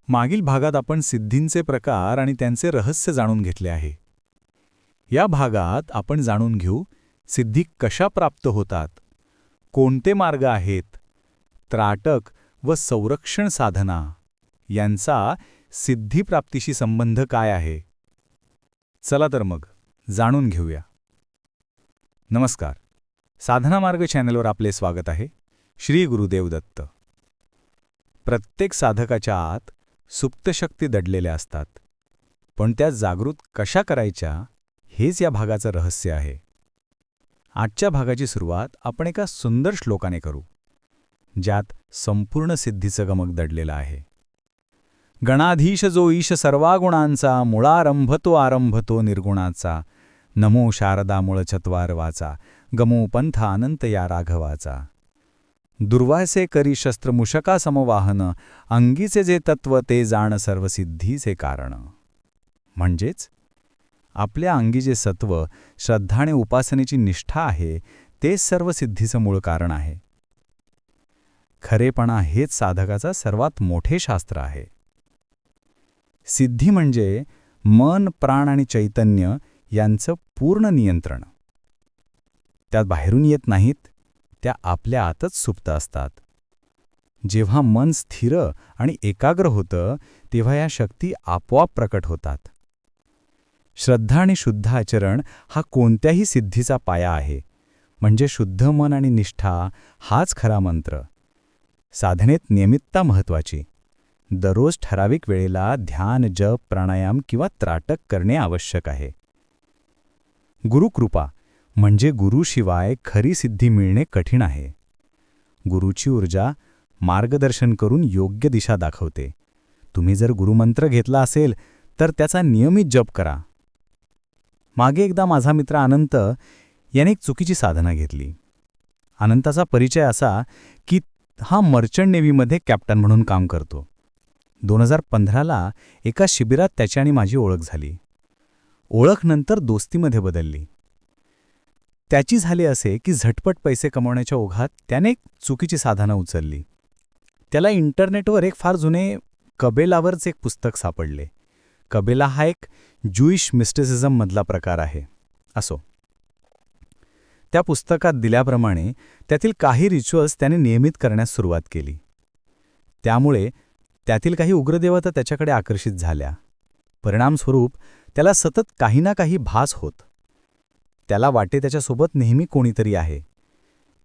मागील भागात आपण सिद्धींचे प्रकार आणि त्यांचे रहस्य जाणून घेतले आहे. या भागात आपण जाणून घेऊ सिद्धी कशा प्राप्त होतात, कोणते मार्ग आहेत, त्राटक व संरक्षण साधना यांचा सिद्धीप्राप्तीशी संबंध काय आहे. चला तर मग जाणून घेऊया. नमस्कार. साधना मार्ग चॅनलवर आपले स्वागत आहे. श्री गुरुदेव दत्त. प्रत्येक साधकाच्या आत सुप्त शक्ती दडलेल्या असतात, पण त्या जागृत कशा करायच्या हेच या भागाचं रहस्य आहे. आजच्या भागाची सुरुवात आपण एका सुंदर श्लोकाने करू, ज्यात संपूर्ण सिद्धीचं गमक दडलेलं आहे. गणाधीश जो ईश सर्वागुणांचा, मुळारंभ तो निर्गुणाचा, नमो शारदा मूळ चत्वारवाचा, गमो पंथ अनंत या राघवाचा. दुर्वासे करी शस्त्र मुशका समवाहन, अंगीचे जे तत्व ते जाण सर्वसिद्धीचे कारण. म्हणजेच आपल्या अंगी जे सत्व, श्रद्धा आणि उपासनेची निष्ठा आहे तेच सर्व सिद्धीचं मूळ कारण आहे. खरेपणा हेच साधकाचा सर्वात मोठे शास्त्र आहे. सिद्धी म्हणजे मन, प्राण आणि चैतन्य यांचं पूर्ण नियंत्रण. त्यात बाहेरून येत नाहीत, त्या आपल्या आतच सुप्त असतात. जेव्हा मन स्थिर आणि एकाग्र होतं तेव्हा या शक्ती आपोआप प्रकट होतात. श्रद्धा आणि शुद्ध आचरण हा कोणत्याही सिद्धीचा पाया आहे. म्हणजे शुद्ध मन आणि निष्ठा हाच खरा मंत्र. साधनेत नियमितता महत्त्वाची. दररोज ठराविक वेळेला ध्यान, जप, प्राणायाम किंवा त्राटक करणे आवश्यक आहे. गुरुकृपा म्हणजे गुरुशिवाय खरी सिद्धी मिळणे कठीण आहे. गुरुची ऊर्जा मार्गदर्शन करून योग्य दिशा दाखवते. तुम्ही जर गुरुमंत्र घेतला असेल तर त्याचा नियमित जप करा. मागे एकदा माझा मित्र अनंत याने एक चुकीची साधना घेतली. अनंताचा परिचय असा की हा मर्चंट नेव्हीमध्ये कॅप्टन म्हणून काम करतो. 2015ला एका शिबिरात त्याची आणि माझी ओळख झाली. ओळख नंतर दोस्तीमध्ये बदलली. त्याची झाले असे की झटपट पैसे कमवण्याच्या ओघात त्याने एक चुकीची साधना उचलली. त्याला इंटरनेटवर एक फार जुने कबेलावरच एक पुस्तक सापडले. कबेला हा एक ज्यूइश मिस्टिसिझममधला प्रकार आहे. असो, त्या पुस्तकात दिल्याप्रमाणे त्यातील काही रिच्युअल्स त्याने नियमित करण्यास सुरुवात केली. त्यामुळे त्यातील काही उग्रदेवता त्याच्याकडे आकर्षित झाल्या. परिणामस्वरूप त्याला सतत काही ना काही भास होत. त्याला वाटे त्याच्यासोबत नेहमी कोणीतरी आहे.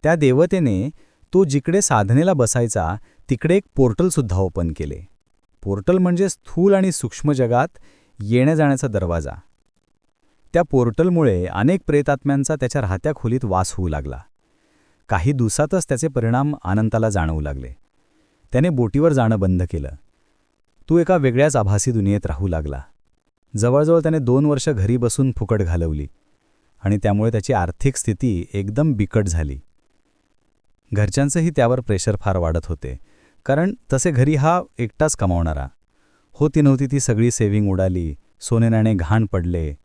त्या देवतेने तो जिकडे साधनेला बसायचा तिकडे एक पोर्टलसुद्धा ओपन केले. पोर्टल म्हणजे स्थूल आणि सूक्ष्म जगात येण्या-जाण्याचा दरवाजा. त्या पोर्टलमुळे अनेक प्रेतात्म्यांचा त्याच्या राहत्या खोलीत वास होऊ लागला. काही दिवसातच त्याचे परिणाम अनंताला जाणवू लागले. त्याने बोटीवर जाणं बंद केलं. तो एका वेगळ्याच आभासी दुनियेत राहू लागला. जवळजवळ त्याने 2 वर्ष घरी बसून फुकट घालवली आणि त्यामुळे त्याची आर्थिक स्थिती एकदम बिकट झाली. घरच्यांचंही त्यावर प्रेशर फार वाढत होते, कारण तसे घरी हा एकटाच कमावणारा. होती नव्हती ती सगळी सेव्हिंग उडाली, सोने-नाणे घाण पडले.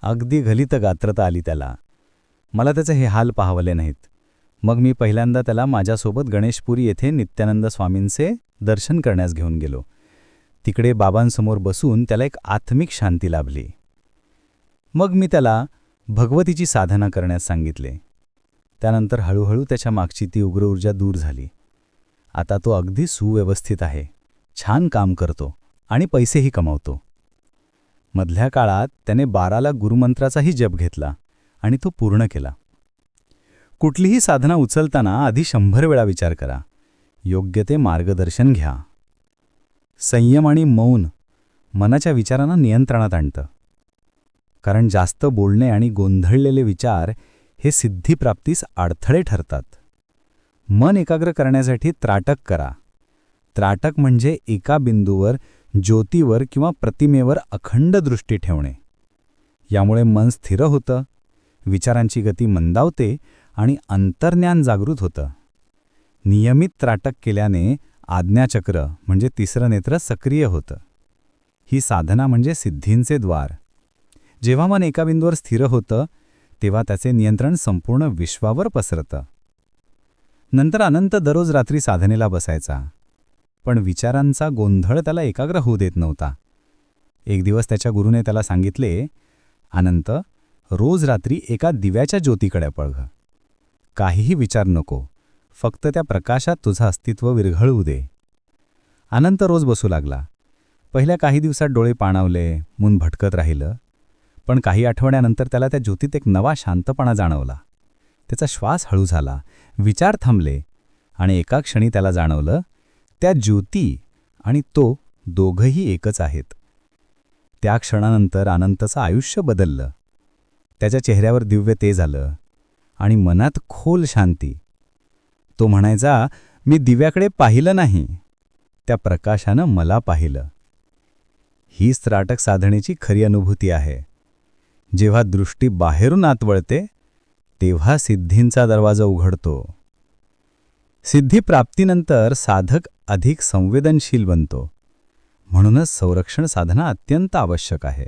अगदी गलित गात्रता आली त्याला. मला त्याचे हे हाल पाहवले नाहीत. मग मी पहिल्यांदा त्याला माझ्यासोबत गणेशपुरी येथे नित्यानंद स्वामींचे दर्शन करण्यास घेऊन गेलो. तिकडे बाबांसमोर बसून त्याला एक आत्मिक शांती लाभली. मग मी त्याला भगवतीची साधना करण्यास सांगितले. त्यानंतर हळूहळू त्याच्या मागची ती उग्र ऊर्जा दूर झाली. आता तो अगदी सुव्यवस्थित आहे, छान काम करतो आणि पैसेही कमावतो. मधल्या काळात त्याने 12ला गुरुमंत्राचाही जप घेतला आणि तो पूर्ण केला. कुठलीही साधना उचलताना आधी 100 वेळा विचार करा. योग्य ते मार्गदर्शन घ्या. संयम आणि मौन मनाच्या विचारांना नियंत्रणात आणतं. कारण जास्त बोलणे आणि गोंधळलेले विचार हे सिद्धीप्राप्तीस अडथळे ठरतात. मन एकाग्र करण्यासाठी त्राटक करा. त्राटक म्हणजे एका बिंदूवर, ज्योतीवर किंवा प्रतिमेवर अखंड दृष्टी ठेवणे. यामुळे मन स्थिर होतं, विचारांची गती मंदावते आणि अंतर्ज्ञान जागृत होतं. नियमित त्राटक केल्याने आज्ञाचक्र म्हणजे तिसरं नेत्र सक्रिय होतं. ही साधना म्हणजे सिद्धींचे द्वार. जेव्हा मन एका बिंदूवर स्थिर होतं तेव्हा त्याचे नियंत्रण संपूर्ण विश्वावर पसरतं. नंतर अनंत दररोज रात्री साधनेला बसायचा. पण विचारांचा गोंधळ त्याला एकाग्र होऊ देत नव्हता. एक दिवस त्याच्या गुरुने त्याला सांगितले, अनंत, रोज रात्री एका दिव्याच्या ज्योतीकडे पळघ. काहीही विचार नको, फक्त त्या प्रकाशात तुझं अस्तित्व विरघळू दे. अनंत रोज बसू लागला. पहिल्या काही दिवसात डोळे पाणावले, मन भटकत राहिलं. पण काही आठवड्यानंतर त्याला त्या ज्योतीत एक नवा शांतपणा जाणवला. त्याचा श्वास हळू झाला, विचार थांबले, आणि एका क्षणी त्याला जाणवलं, त्या ज्योती आणि तो दोघंही एकच आहेत. त्या क्षणानंतर अनंतचं आयुष्य बदललं. त्याच्या चेहऱ्यावर दिव्य तेज आलं आणि मनात खोल शांती. तो म्हणायचा, मी दिव्याकडे पाहिलं नाही, त्या प्रकाशानं मला पाहिलं. हीच त्राटक साधनेची खरी अनुभूती आहे. जेव्हा दृष्टी बाहेरून आत वळते, तेव्हा सिद्धींचा दरवाजा उघडतो. सिद्धीप्राप्तीनंतर साधक अधिक संवेदनशील बनतो. म्हणूनच संरक्षण साधना अत्यंत आवश्यक आहे.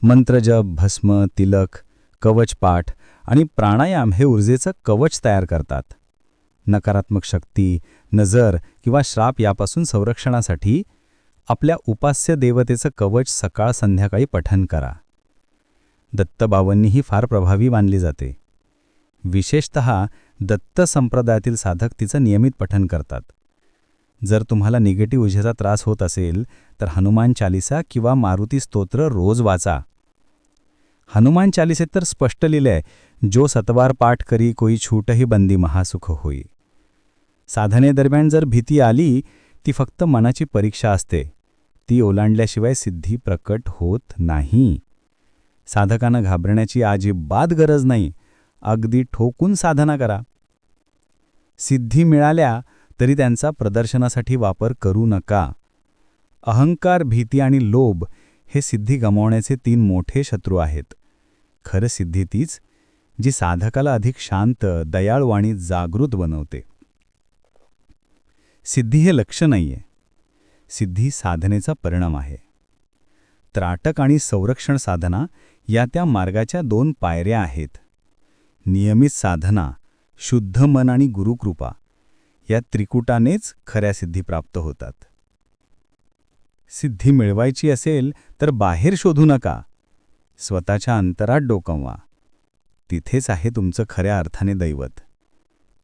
मंत्रजप, भस्म, तिलक, कवचपाठ आणि प्राणायाम हे ऊर्जेचं कवच तयार करतात. नकारात्मक शक्ती, नजर किंवा श्राप यापासून संरक्षणासाठी आपल्या उपास्य देवतेचं कवच सकाळ संध्याकाळी पठन करा. दत्तबाबांनी ही फार प्रभावी मानली जाते. विशेषतः दत्त संप्रदायातील साधक तिचं नियमित पठन करतात. जर तुम्हाला निगेटिव्ह ऊर्जेचा त्रास होत असेल तर हनुमान चालिसा किंवा मारुती स्तोत्र रोज वाचा. हनुमान चालिसेत तर स्पष्ट लिहिलंय, जो सतवार पाठ करी कोई छूटही बंदी महासुख होई. साधनेदरम्यान जर भीती आली, ती फक्त मनाची परीक्षा असते. ती ओलांडल्याशिवाय सिद्धी प्रकट होत नाही. साधकांना घाबरण्याची अजिबात गरज नाही. अगदी ठोकून साधना करा. सिद्धी मिळाल्या तरी त्यांचा प्रदर्शनासाठी वापर करू नका. अहंकार, भीती आणि लोभ हे सिद्धी गमावण्याचे 3 मोठे शत्रू आहेत. खरं सिद्धी तीच, जी साधकाला अधिक शांत, दयाळू आणि जागृत बनवते. सिद्धी हे लक्ष्य नाहीये. सिद्धी साधनेचा परिणाम आहे. त्राटक आणि संरक्षण साधना या त्या मार्गाच्या 2 पायऱ्या आहेत. नियमित साधना, शुद्ध मन आणि गुरुकृपा या त्रिकुटानेच खऱ्या सिद्धी प्राप्त होतात. सिद्धी मिळवायची असेल तर बाहेर शोधू नका, स्वतःच्या अंतरात डोकवा. तिथेच आहे तुमचं खऱ्या अर्थाने दैवत.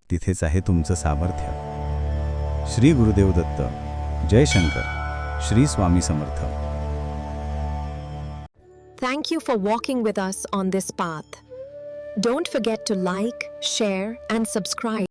तिथेच आहे तुमचं सामर्थ्य. श्री गुरुदेव दत्त. जय Shankar. Shri Swami Samarth. Thank you for walking with us on this path. Don't forget to like, share, and subscribe.